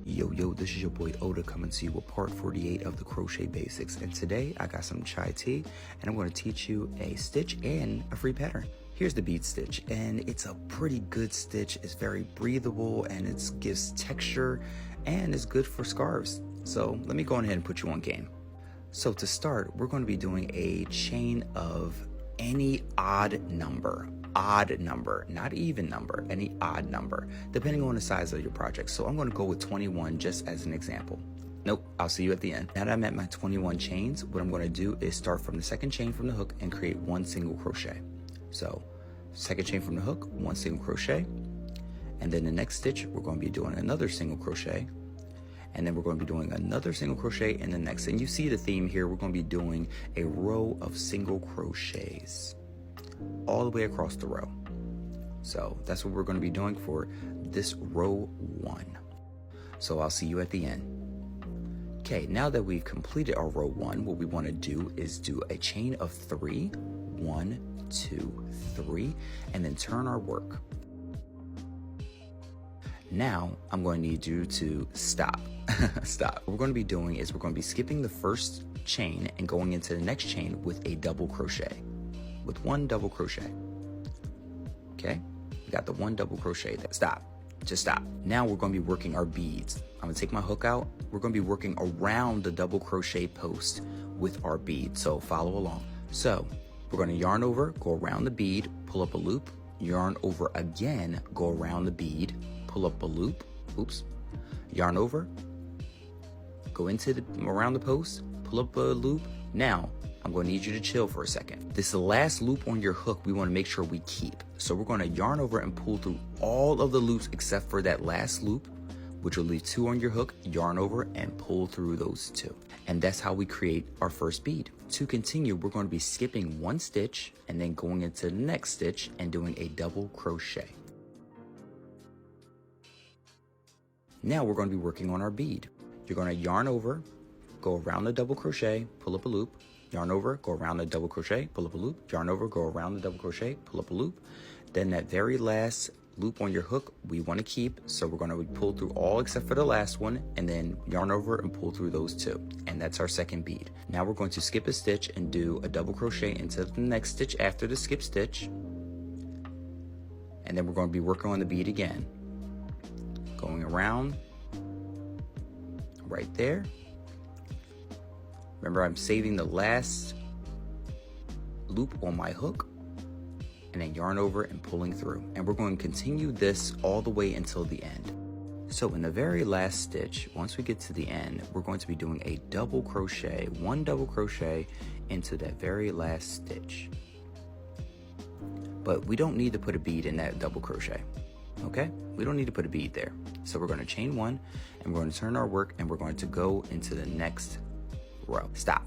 Yo, this is your boy Oda coming to you with part 48 of the crochet basics. And today I got some chai tea and I'm going to teach you a stitch and a free pattern. Here's the bead stitch, and it's a pretty good stitch. It's very breathable and it gives texture and it's good for scarves. So let me go ahead and put you on game. So to start, we're going to be doing a chain of any odd number, not even number, any odd number, depending on the size of your project. So I'm going to go with 21 just as an example. Nope, I'll see you at the end. Now that I'm at my 21 chains, what I'm going to do is start from the second chain from the hook and create one single crochet. So second chain from the hook, one single crochet, and then the next stitch we're going to be doing another single crochet, and then we're going to be doing another single crochet in the next. And you see the theme here, we're going to be doing a row of single crochets all the way across the row. So that's what we're going to be doing for this row 1. So I'll see you at the end. Okay, now that we've completed our row 1, what we want to do is do a chain of 3, 1, 2, 3, and then turn our work. Now I'm going to need you to stop. Stop. What we're going to be doing is we're going to be skipping the first chain and going into the next chain with a double crochet, with one double crochet. Okay, we got the one double crochet there. Stop. Just stop. Now we're going to be working our beads. I'm going to take my hook out. We're going to be working around the double crochet post with our bead. So follow along. So we're going to yarn over, go around the bead, pull up a loop, yarn over again, go around the bead, pull up a loop, oops, yarn over, go into around the post, pull up a loop. Now I'm going to need you to chill for a second. This last loop on your hook, we want to make sure we keep. So we're going to yarn over and pull through all of the loops except for that last loop, which will leave 2 on your hook, yarn over and pull through those 2. And that's how we create our first bead. To continue, we're going to be skipping 1 stitch and then going into the next stitch and doing a double crochet. Now we're going to be working on our bead. You're going to yarn over, go around the double crochet, pull up a loop, yarn over, go around the double crochet, pull up a loop, yarn over, go around the double crochet, pull up a loop. Then that very last loop on your hook we want to keep, so we're going to pull through all except for the last one and then yarn over and pull through those 2, and that's our second bead. Now we're going to skip a stitch and do a double crochet into the next stitch after the skip stitch, and then we're going to be working on the bead again, going around right there. Remember, I'm saving the last loop on my hook and then yarn over and pulling through. And we're going to continue this all the way until the end. So in the very last stitch, once we get to the end, we're going to be doing a double crochet, 1 double crochet into that very last stitch. But we don't need to put a bead in that double crochet, okay? We don't need to put a bead there. So we're going to chain 1 and we're going to turn our work and we're going to go into the next row. Stop.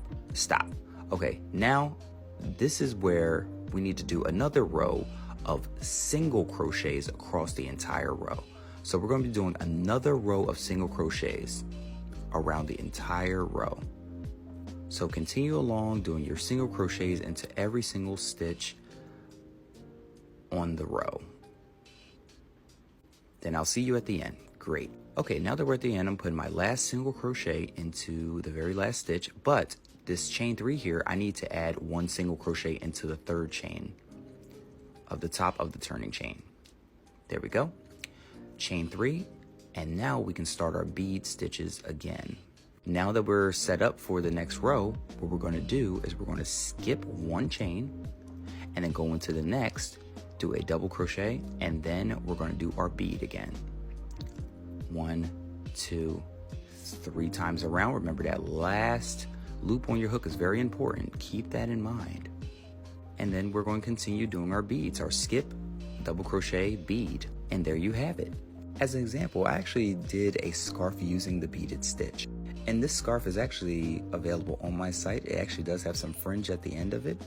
Okay, now this is where we need to do another row of single crochets across the entire row. So we're going to be doing another row of single crochets around the entire row. So continue along doing your single crochets into every single stitch on the row. Then I'll see you at the end. Great. Okay, now that we're at the end, I'm putting my last single crochet into the very last stitch, but this chain 3 here, I need to add 1 single crochet into the 3rd chain of the top of the turning chain. There we go. Chain 3, and now we can start our bead stitches again. Now that we're set up for the next row, what we're going to do is we're going to skip 1 chain and then go into the next, do a double crochet, and then we're going to do our bead again. 1, 2, 3 times around. Remember, that last loop on your hook is very important. Keep that in mind. And then we're going to continue doing our beads, our skip, double crochet, bead, and there you have it. As an example, I actually did a scarf using the beaded stitch, and this scarf is actually available on my site. It actually does have some fringe at the end of it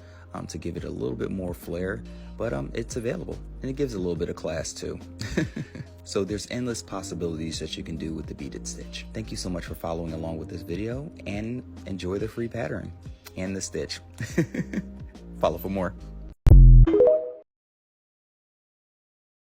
to give it a little bit more flair, but it's available and it gives a little bit of class too. So there's endless possibilities that you can do with the beaded stitch. Thank you so much for following along with this video, and enjoy the free pattern and the stitch. Follow for more.